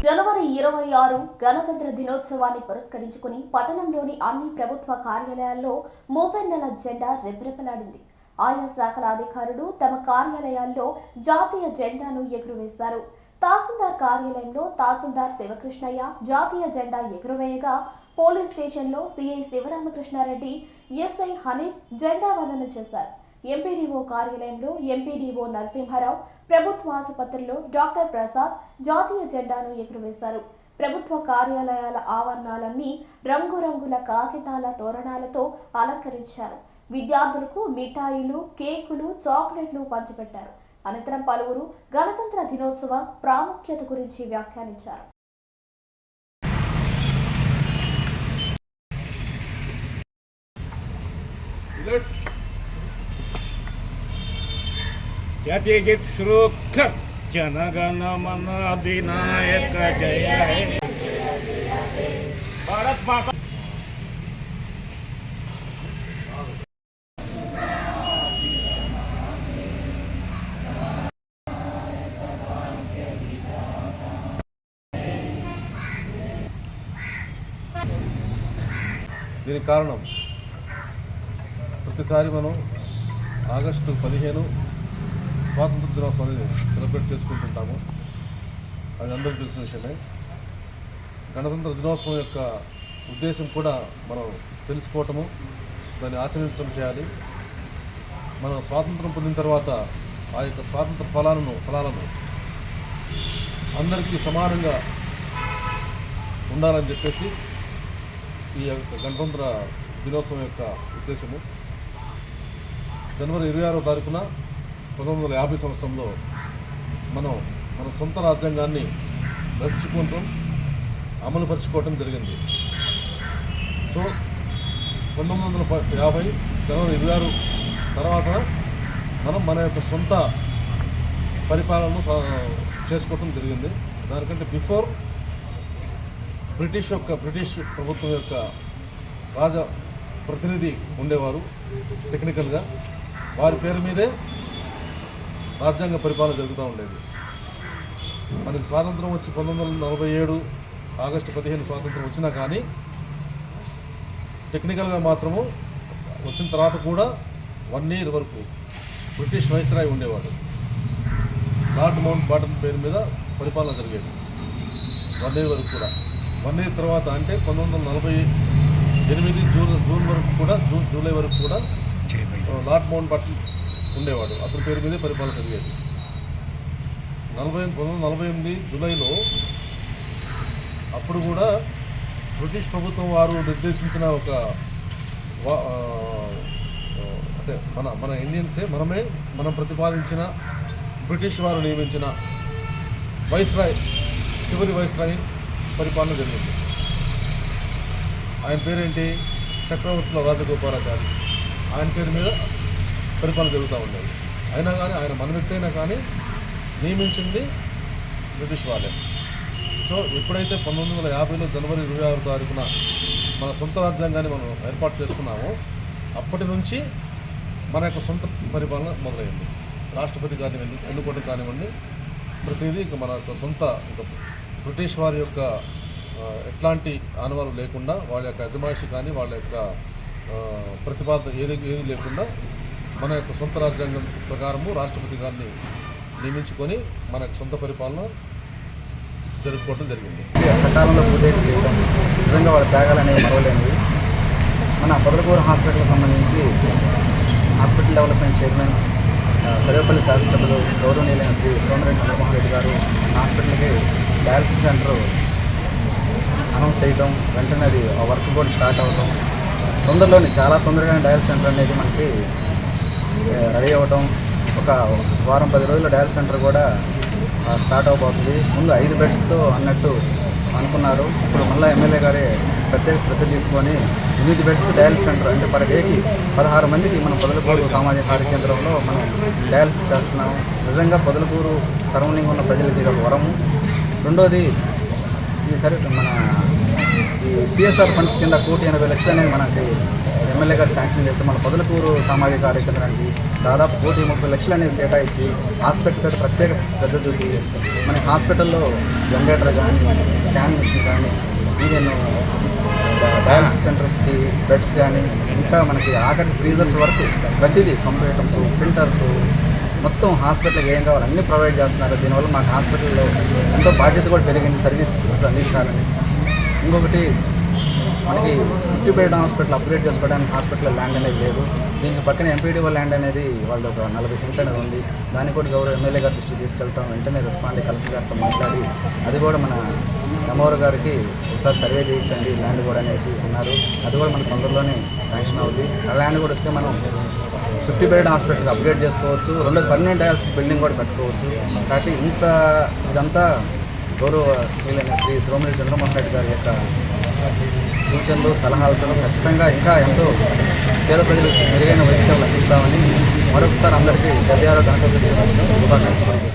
జనవరి 26 గణతంత్ర దినోత్సవాన్ని పురస్కరించుకుని పట్టణంలోని అన్ని ప్రభుత్వ కార్యాలయాల్లో మూవెన్నెల జెండా రెపరెపలాడింది. ఆయా శాఖల అధికారులు తమ కార్యాలయాల్లో జాతీయ జెండాను ఎగురవేశారు. తహసీల్దార్ కార్యాలయంలో తహసీల్దార్ శివకృష్ణయ్య జాతీయ జెండా ఎగురవేయగా, పోలీస్ స్టేషన్లో సిఐ శివరామకృష్ణారెడ్డి, ఎస్ఐ హనీఫ్ జెండా వందనం చేశారు. ఎంపీడీఓ కార్యాలయంలో ఎంపీడీఓ నరసింహారావు, ప్రభుత్వ ఆసుపత్రిలో డాక్టర్ ప్రసాద్ జాతీయ జెండాను ఎగురవేశారు. ప్రభుత్వ కార్యాలయాల ఆవరణాలన్నీ రంగురంగుల కాగితాల తోరణాలతో అలంకరించారు. విద్యార్థులకు మిఠాయిలు, కేకులు, చాక్లెట్లు పంచిపెట్టారు. అనంతరం పలువురు గణతంత్ర దినోత్సవ ప్రాముఖ్యత గురించి వ్యాఖ్యానించారు. जातीय गीत शुरू कर। जनगण मन अधिनायक जय हे भारत माता। దీనికి కారణం ప్రతిసారి మనం ఆగస్టు 15 స్వాతంత్ర దినోత్సవాన్ని సెలబ్రేట్ చేసుకుంటుంటాము. అది అందరికీ తెలిసిన విషయమే. గణతంత్ర దినోత్సవం యొక్క ఉద్దేశం కూడా మనం తెలుసుకోవటము, దాన్ని ఆచరించడం చేయాలి. మనం స్వాతంత్రం పొందిన తర్వాత ఆ యొక్క స్వాతంత్ర ఫలాలను అందరికీ సమానంగా ఉండాలని చెప్పేసి ఈ యొక్క గణతంత్ర దినోత్సవం యొక్క ఉద్దేశము. జనవరి 26వ తారీఖున 1950 సంవత్సరంలో మన సొంత రాజ్యాంగాన్ని రచించుకోవటం, అమలుపరుచుకోవటం జరిగింది. సో 1950 జనవరి 26 తర్వాత మన యొక్క సొంత పరిపాలనను చేసుకోవటం జరిగింది. దానికంటే బిఫోర్ బ్రిటిష్ ప్రభుత్వం యొక్క రాజ ప్రతినిధి ఉండేవారు. టెక్నికల్గా వారి పేరు మీదే రాజ్యాంగ పరిపాలన జరుగుతూ ఉండేది. మనకి స్వాతంత్రం వచ్చి 1947 ఆగస్టు 15 స్వాతంత్రం వచ్చినా కానీ టెక్నికల్గా మాత్రము వచ్చిన తర్వాత కూడా 1 year వరకు బ్రిటిష్ వైస్రాయ్ ఉండేవాడు. లార్డ్ మౌంట్ బాటన్ పేరు మీద పరిపాలన జరిగేది 1 year వరకు కూడా. 1 year తర్వాత అంటే 1948 జూన్ వరకు కూడా, జూలై వరకు కూడా లార్డ్ మౌంట్ బాటన్ ఉండేవాడు. అతని పేరు మీదే పరిపాలన జరిగేది. 1948 జూలైలో అప్పుడు కూడా బ్రిటిష్ ప్రభుత్వం వారు నిర్దేశించిన ఒక అంటే మన ఇండియన్సే మనం ప్రతిపాదించిన బ్రిటిష్ వారు నియమించిన వైస్రాయ్, చివరి వైస్రాయ్ పరిపాలన జరిగింది. ఆయన పేరేంటి? చక్రవర్తుల రాజగోపాలాచారి. ఆయన పేరు మీద పరిపాలన జరుగుతూ ఉండేది. అయినా కానీ ఆయన మన వ్యక్తి అయినా కానీ నియమించింది బ్రిటిష్ వాళ్ళే. సో ఎప్పుడైతే 1950లో జనవరి 26వ తారీఖున మన సొంత రాజ్యాంగాన్ని మనం ఏర్పాటు చేసుకున్నామో అప్పటి నుంచి మన యొక్క సొంత పరిపాలన మొదలైంది. రాష్ట్రపతి కానివ్వండి, ఎన్నుకోవడం కానివ్వండి, ప్రతిదీ ఇంకా మన యొక్క సొంత బ్రిటిష్ వారి యొక్క ఎట్లాంటి ఆనవాలు లేకుండా, వాళ్ళ యొక్క అజమాయిషి కానీ వాళ్ళ యొక్క ప్రతిపాదన ఏది లేకుండా మన యొక్క సొంత రాజ్యాంగం ప్రకారము రాష్ట్రపతి గారిని నియమించుకొని మన యొక్క సొంత పరిపాలన జరుపుకోవడం జరిగింది. సకాలంలో పూజలు చేయడం నిజంగా వాళ్ళ త్యాగాలు అనేవి మరవలేనివి. మన పొదలకూరు హాస్పిటల్కి సంబంధించి హాస్పిటల్ డెవలప్మెంట్ చైర్మన్ సర్వేపల్లి శాసనసభ్యులు గౌరవనీయులైన శ్రీ సోమిరెడ్డి చంద్రమోహన్ రెడ్డి గారు హాస్పిటల్కి డయాలసిస్ సెంటర్ అనౌన్స్ చేయడం, వెంటనే అది ఆ వర్క్ కూడా స్టార్ట్ అవ్వడం, చాలా తొందరగానే డయాలసిస్ సెంటర్ అనేది మనకి రెడీ అవ్వడం, ఒక వారం 10 రోజుల్లో డయాలసిస్ సెంటర్ కూడా స్టార్ట్ అవబోతుంది. ముందు 5 బెడ్స్తో అన్నట్టు అనుకున్నారు. ఇప్పుడు మళ్ళీ ఎమ్మెల్యే గారే ప్రత్యేక శ్రద్ధ తీసుకొని 8 బెడ్స్ డయాలసిస్ సెంటర్, అంటే పర్ డేకి 16 మందికి మనం పొదలకూరు సామాజిక ఆరోగ్య కేంద్రంలో మనం డయాలసిస్ చేస్తున్నాము. నిజంగా పొదలకూరు సరౌండింగ్ ఉన్న ప్రజలకి ఇది ఒక వరము. రెండోది ఈ మన ఈ సిఎస్ఆర్ ఫండ్స్ కింద 1,80,00,000 అనేది మనకి ఎమ్మెల్యే గారు శాంక్షన్ చేస్తే మన పొదలకూరు సామాజిక కార్యక్రమానికి దాదాపు 1,30 లక్షలు అనేది కేటాయించి హాస్పిటల్ మీద ప్రత్యేక శ్రద్ధ చూపి మన హాస్పిటల్లో జనరేటర్ కానీ స్కాన్ మిషన్ కానీ ఈవెన్ డయాలసిస్ సెంటర్స్కి బెడ్స్ కానీ ఇంకా మనకి ఆఖరి ఫ్రీజర్స్ వరకు ప్రతిదీ కంప్యూటర్స్ ప్రింటర్స్ మొత్తం హాస్పిటల్కి ఏం కావాలి అన్నీ ప్రొవైడ్ చేస్తున్నారు. దీనివల్ల మాకు హాస్పిటల్లో ఎంతో బాధ్యత కూడా పెరిగింది సర్వీసెస్ అందించాలని. ఇంకొకటి మనకి 50 బెడ్ హాస్పిటల్ అప్గ్రేడ్ చేసుకోవడానికి హాస్పిటల్ ల్యాండ్ అనేది లేదు. దీనికి పక్కన ఎంపీడీఓ ల్యాండ్ అనేది వాళ్ళది ఒక 40 సెంట్లు అనేది ఉంది. దాన్ని కూడా గౌరవ ఎమ్మెల్యే గారి దృష్టికి తీసుకెళ్తాం. వెంటనే రెస్పాండ్ కలెక్టర్ గారితో మాట్లాడి అది కూడా మన ఎంఓఆర్ గారికి ఒకసారి సర్వే చేయించండి ల్యాండ్ కూడా అనేసి అన్నారు. అది కూడా మనకు తొందరలోనే శాంక్షన్ అవుతుంది. ఆ ల్యాండ్ కూడా వస్తే మనం 50 బెడ్ హాస్పిటల్కి అప్గ్రేడ్ చేసుకోవచ్చు. రెండోది పర్మనెంట్ డయాలసిస్ బిల్డింగ్ కూడా కట్టుకోవచ్చు. కాబట్టి ఇదంతా గౌరవ శ్రీ శ్రోమణి చంద్రమోహన్ రెడ్డి గారి యొక్క సూచనలు సలహాలతో ఖచ్చితంగా ఇంకా ఎంతో పేద ప్రజలకు మెరుగైన వైద్య సేవలు అందిస్తామని మరొకసారి అందరికీ 76వ గణతంత్ర దినోత్సవ శుభాకాంక్షలు.